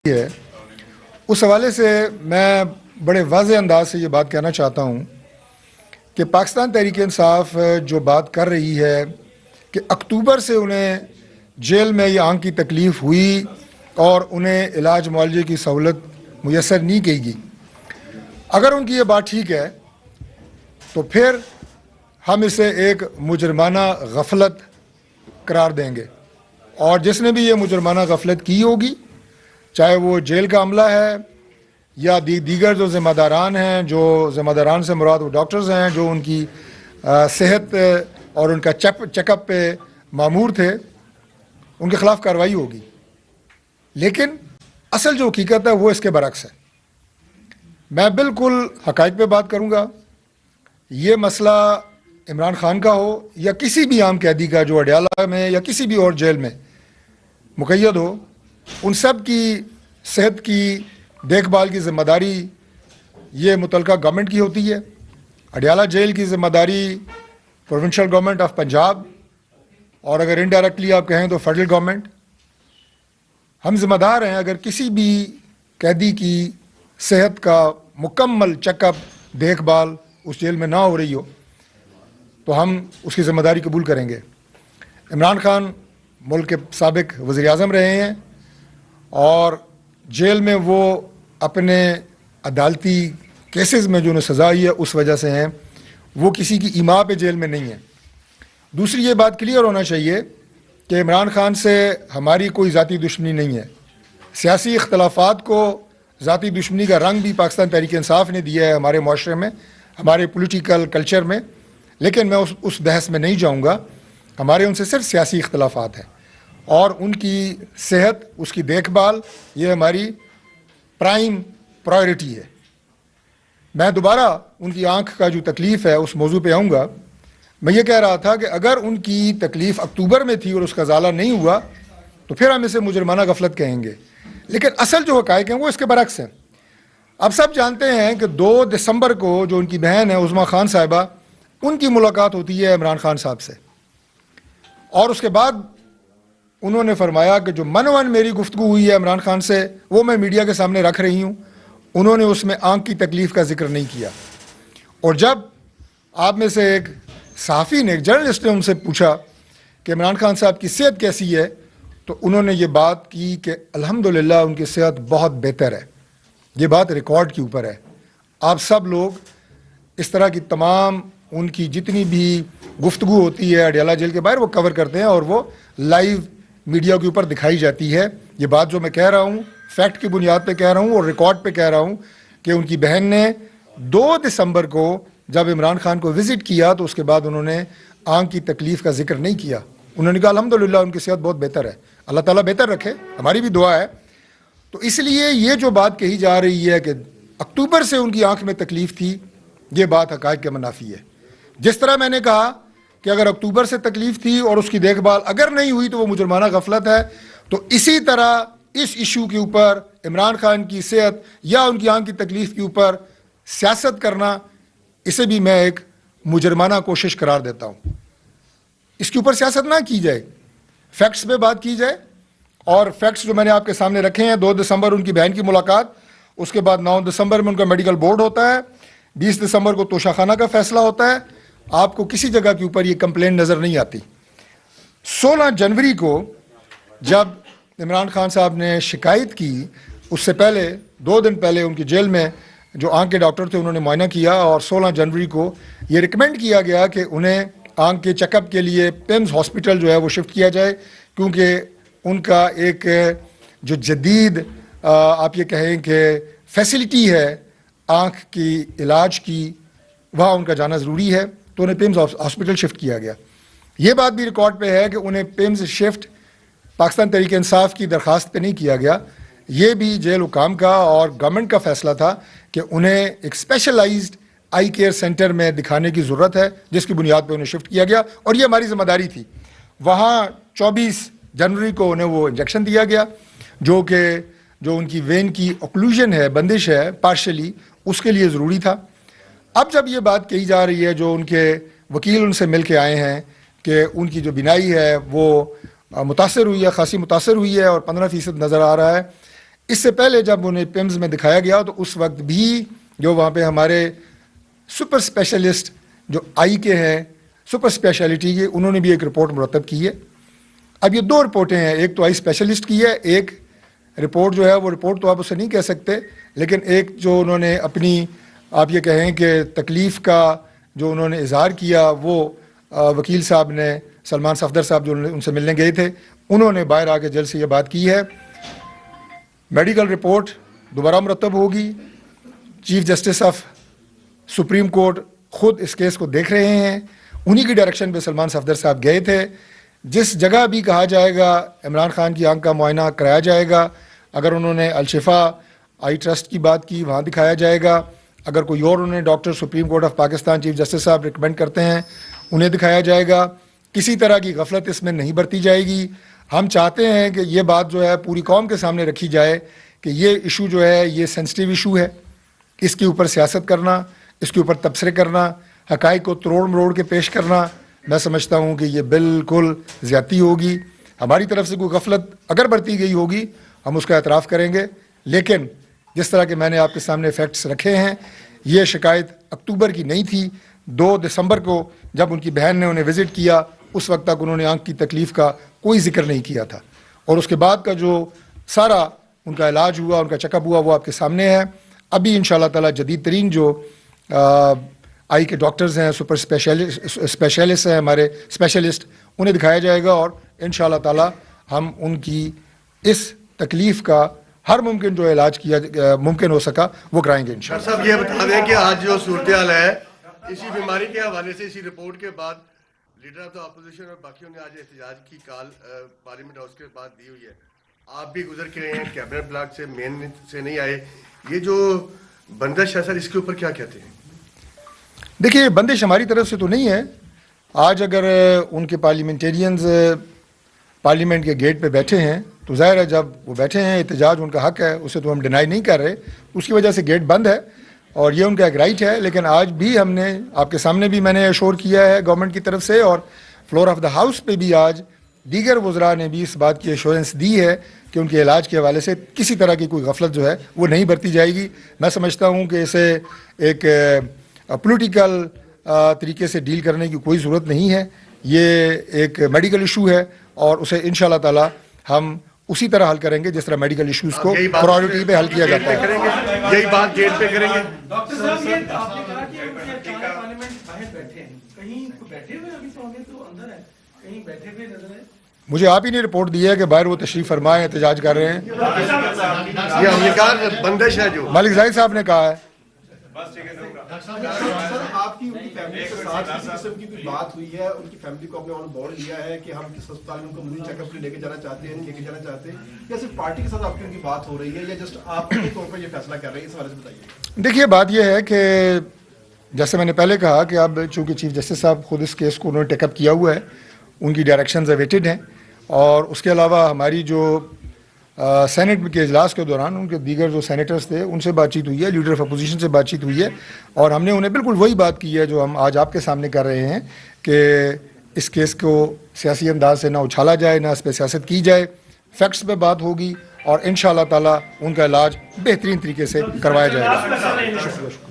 है। उस हवाले से मैं बड़े वाज़ेह अंदाज से ये बात कहना चाहता हूँ कि पाकिस्तान तहरीक इंसाफ जो बात कर रही है कि अक्टूबर से उन्हें जेल में ये आँख की तकलीफ़ हुई और उन्हें इलाज मुआलजे की सहूलत मुयसर नहीं की गई, अगर उनकी ये बात ठीक है तो फिर हम इसे एक मुजरमाना गफलत करार देंगे और जिसने भी ये मुजरमाना गफलत की होगी, चाहे वो जेल का अमला है या दीगर जो ज़िम्मेदारान हैं, जो ज़िम्मेदारान से मुराद वो डॉक्टर्स हैं जो उनकी सेहत और उनका चेकअप पे मामूर थे, उनके ख़िलाफ़ कार्रवाई होगी। लेकिन असल जो हकीकत है वो इसके बरक्स है। मैं बिल्कुल हक़ाइक़ पे बात करूँगा। ये मसला इमरान खान का हो या किसी भी आम कैदी का जो अडयाला में या किसी भी और जेल में मुक़य्यद हो, उन सब की सेहत की देखभाल की ज़िम्मेदारी ये मुतलका गवर्नमेंट की होती है। अडयाला जेल की ज़िम्मेदारी प्रोविंशियल गवर्नमेंट ऑफ पंजाब और अगर इनडायरेक्टली आप कहें तो फेडरल गवर्नमेंट। हम ज़िम्मेदार हैं, अगर किसी भी कैदी की सेहत का मुकम्मल चेकअप देखभाल उस जेल में ना हो रही हो तो हम उसकी ज़िम्मेदारी कबूल करेंगे। इमरान खान मुल्क के साबिक वज़ीर आज़म रहे हैं और जेल में वो अपने अदालती केसेस में जो उन्हें सज़ा आई है उस वजह से हैं, वो किसी की ईमा पे जेल में नहीं है। दूसरी ये बात क्लियर होना चाहिए कि इमरान खान से हमारी कोई ज़ाती दुश्मनी नहीं है। सियासी इख्तलाफात को ज़ाती दुश्मनी का रंग भी पाकिस्तान तहरीक इंसाफ ने दिया है हमारे माशरे में, हमारे पॉलिटिकल कल्चर में, लेकिन मैं उस बहस में नहीं जाऊँगा। हमारे उनसे सिर्फ सियासी इख्तलाफात हैं और उनकी सेहत, उसकी देखभाल ये हमारी प्राइम प्रायोरिटी है। मैं दोबारा उनकी आँख का जो तकलीफ़ है उस मौजू पे आऊँगा। मैं ये कह रहा था कि अगर उनकी तकलीफ़ अक्टूबर में थी और उसका ज़ाला नहीं हुआ तो फिर हम इसे मुजरमाना गफलत कहेंगे, लेकिन असल जो हक़ाइक़ हैं वो इसके बरक्स हैं। अब सब जानते हैं कि 2 दिसंबर को जो उनकी बहन है उज़्मा खान साहिबा, उनकी मुलाकात होती है इमरान खान साहब से और उसके बाद उन्होंने फरमाया कि जो मनवन मेरी गुफ्तगू हुई है इमरान खान से वो मैं मीडिया के सामने रख रही हूँ। उन्होंने उसमें आँख की तकलीफ़ का जिक्र नहीं किया। और जब आप में से एक सहाफ़ी ने, एक जर्नलिस्ट ने उनसे पूछा कि इमरान खान साहब की सेहत कैसी है, तो उन्होंने ये बात की कि अल्हम्दुलिल्लाह उनकी सेहत बहुत बेहतर है। ये बात रिकॉर्ड के ऊपर है। आप सब लोग इस तरह की तमाम उनकी जितनी भी गुफ्तगू होती है अडयाला जेल के बाहर वो कवर करते हैं और वो लाइव मीडिया के ऊपर दिखाई जाती है। ये बात जो मैं कह रहा हूँ फैक्ट की बुनियाद पे कह रहा हूँ और रिकॉर्ड पे कह रहा हूँ कि उनकी बहन ने 2 दिसंबर को जब इमरान खान को विज़िट किया तो उसके बाद उन्होंने आँख की तकलीफ़ का जिक्र नहीं किया। उन्होंने कहा अल्हम्दुलिल्लाह उनकी सेहत बहुत बेहतर है, अल्लाह ताला बेहतर रखे, हमारी भी दुआ है। तो इसलिए ये जो बात कही जा रही है कि अक्टूबर से उनकी आँख में तकलीफ़ थी, ये बात हक़ाइक़ के मुनाफी है। जिस तरह मैंने कहा कि अगर अक्टूबर से तकलीफ़ थी और उसकी देखभाल अगर नहीं हुई तो वो मुजरमाना गफलत है, तो इसी तरह इस इशू के ऊपर इमरान खान की सेहत या उनकी आँख की तकलीफ़ के ऊपर सियासत करना, इसे भी मैं एक मुजरमाना कोशिश करार देता हूँ। इसके ऊपर सियासत ना की जाए, फैक्ट्स पे बात की जाए और फैक्ट्स जो मैंने आपके सामने रखे हैं, 2 दिसंबर उनकी बहन की मुलाकात, उसके बाद 9 दिसंबर में उनका मेडिकल बोर्ड होता है, 20 दिसंबर को तोशाखाना का फैसला होता है। आपको किसी जगह के ऊपर ये कंप्लेंट नज़र नहीं आती। 16 जनवरी को जब इमरान खान साहब ने शिकायत की, उससे पहले 2 दिन पहले उनकी जेल में जो आँख के डॉक्टर थे उन्होंने मुआयना किया और 16 जनवरी को ये रिकमेंड किया गया कि उन्हें आँख के चेकअप के लिए पिम्स हॉस्पिटल जो है वो शिफ्ट किया जाए, क्योंकि उनका एक जो जदीद आप ये कहें कि फैसिलिटी है आँख की इलाज की, वहाँ उनका जाना ज़रूरी है, तो उन्हें पिम्स हॉस्पिटल शिफ्ट किया गया। ये बात भी रिकॉर्ड पे है कि उन्हें पिम्स शिफ्ट पाकिस्तान तहरीक इंसाफ की दरख्वास्त पे नहीं किया गया। ये भी जेल हुकाम का और गवर्नमेंट का फैसला था कि उन्हें एक स्पेशलाइज्ड आई केयर सेंटर में दिखाने की ज़रूरत है, जिसकी बुनियाद पे उन्हें शिफ्ट किया गया और ये हमारी ज़िम्मेदारी थी। वहाँ 24 जनवरी को उन्हें वो इंजेक्शन दिया गया जो उनकी वेन की ऑक्लूजन है, बंदिश है पार्शली, उसके लिए ज़रूरी था। अब जब ये बात कही जा रही है, जो उनके वकील उनसे मिल के आए हैं कि उनकी जो बिनाई है वो मुतासर हुई है, खासी मुतासर हुई है और 15% नज़र आ रहा है, इससे पहले जब उन्हें पिम्स में दिखाया गया तो उस वक्त भी जो वहाँ पे हमारे सुपर स्पेशलिस्ट जो आई के हैं, सुपर स्पेशलिटी के, उन्होंने भी एक रिपोर्ट मुरतब की है। अब ये दो रिपोर्टें हैं, एक तो आई स्पेशलिस्ट की है, एक रिपोर्ट जो है वो रिपोर्ट तो आप उसे नहीं कह सकते, लेकिन एक जो उन्होंने अपनी आप ये कहें कि तकलीफ़ का जो उन्होंने इजहार किया वो वकील साहब ने, सलमान सफदर साहब जो उनसे मिलने गए थे, उन्होंने बाहर आके जल्द से ये बात की है। मेडिकल रिपोर्ट दोबारा मुरतब होगी। Chief justice of supreme court खुद इस केस को देख रहे हैं, उन्हीं की डायरेक्शन पे सलमान सफदर साहब गए थे। जिस जगह भी कहा जाएगा इमरान खान की आंख का मुआयना कराया जाएगा, अगर उन्होंने अलशिफा आई ट्रस्ट की बात की वहाँ दिखाया जाएगा, अगर कोई और उन्हें doctor supreme court of Pakistan chief justice साहब रिकमेंड करते हैं उन्हें दिखाया जाएगा। किसी तरह की गफलत इसमें नहीं बरती जाएगी। हम चाहते हैं कि ये बात जो है पूरी कौम के सामने रखी जाए कि ये इशू जो है ये सेंसिटिव इशू है, इसके ऊपर सियासत करना, इसके ऊपर तबसरे करना, हकाइक को तरोड़ मरोड़ के पेश करना, मैं समझता हूँ कि ये बिल्कुल ज़्यादती होगी। हमारी तरफ से कोई गफलत अगर बरती गई होगी हम उसका एतराफ़ करेंगे, लेकिन जिस तरह के मैंने आपके सामने फैक्ट्स रखे हैं, ये शिकायत अक्टूबर की नहीं थी। 2 दिसंबर को जब उनकी बहन ने उन्हें विज़िट किया उस वक्त तक उन्होंने आंख की तकलीफ़ का कोई जिक्र नहीं किया था, और उसके बाद का जो सारा उनका इलाज हुआ, उनका चेकअप हुआ, वो आपके सामने है। अभी इंशाल्लाह ताला जदीद तरीन जो आई के डॉक्टर्स हैं, सुपर स्पेशलिस्ट हैं, हमारे स्पेशलिस्ट, उन्हें दिखाया जाएगा और इंशाल्लाह ताला हम उनकी इस तकलीफ़ का हर मुमकिन जो इलाज किया मुमकिन हो सका वो कराएंगे इंशाल्लाह। साहब ये बता दें कि आज जो सूरत हाल है इसी बीमारी के हवाले से, इसी रिपोर्ट के बाद लीडर ऑफ द अपोजिशन और बाकियों ने आज एहतजाज की कॉल पार्लियामेंट हाउस के बाद दी हुई है। आप भी गुजर के रहे हैं, कैबिनेट ब्लॉक से, मेन से नहीं आए, ये जो बंदिश है सर इसके ऊपर क्या कहते हैं? देखिए, बंदिश हमारी तरफ से तो नहीं है। आज अगर उनके पार्लियामेंटेरियंस पार्लियामेंट के गेट पे बैठे हैं तो जाहिर है जब वो बैठे हैं, एहतजाज उनका हक है, उसे तो हम डिनाई नहीं कर रहे, उसकी वजह से गेट बंद है और ये उनका एक राइट है। लेकिन आज भी हमने आपके सामने भी मैंने अशोर किया है गवर्नमेंट की तरफ से, और फ्लोर ऑफ द हाउस पे भी आज दीगर वज़रा ने भी इस बात की एश्योरेंस दी है कि उनके इलाज के हवाले से किसी तरह की कोई गफलत जो है वो नहीं बरती जाएगी। मैं समझता हूँ कि इसे एक पॉलिटिकल तरीके से डील करने की कोई ज़रूरत नहीं है। ये एक मेडिकल इशू है और उसे इंशाल्लाह ताला हम उसी तरह हल करेंगे जिस तरह मेडिकल इश्यूज को प्रायोरिटी पे हल किया जाता है। यही बात गेट पे करेंगे। डॉक्टर साहब, ये आपने कहा कि पार्लियामेंट बाहर बैठे हैं, कहीं बैठे हुए अभी तो हमें तो अंदर है, कहीं बैठे हुए नजर है? मुझे आप ही ने रिपोर्ट दी है कि बाहर वो तशरीफ फरमाए एहतजाज कर रहे हैं। ये हमने कहा बंदिश है जो मलिक जाहिद साहब ने कहा है। सर आपकी उनकी फैमिली के साथ किसी किस्म की कोई बात हुई है? उनकी फैमिली को आपने ऑन बोर्ड लिया है कि हम किस अस्पताल में उनको मुझे चेकअप के लिए लेके जाना चाहते हैं, लेके जाना चाहते हैं, या सिर्फ पार्टी के साथ आपकी उनकी बात हो रही है, या जस्ट आप अपने तौर पर ये फैसला कर रहे हैं? इस बारे में बताइए। देखिए, बात यह है कि जैसे मैंने पहले कहा कि अब चूँकि चीफ जस्टिस साहब खुद इस केस को उन्होंने टेकअप किया हुआ है, उनकी डायरेक्शंस अवेटेड हैं, और उसके अलावा हमारी जो सेनेट के इजलास के दौरान उनके दीगर जो सेनेटर्स थे उनसे बातचीत हुई है, लीडर ऑफ अपोजिशन से बातचीत हुई है, और हमने उन्हें बिल्कुल वही बात की है जो हम आज आपके सामने कर रहे हैं कि इस केस को सियासी अंदाज से ना उछाला जाए, ना इस पर सियासत की जाए, फैक्ट्स पे बात होगी और इंशाल्लाह ताला उनका इलाज बेहतरीन तरीके से करवाया जाएगा। शुक्रिया।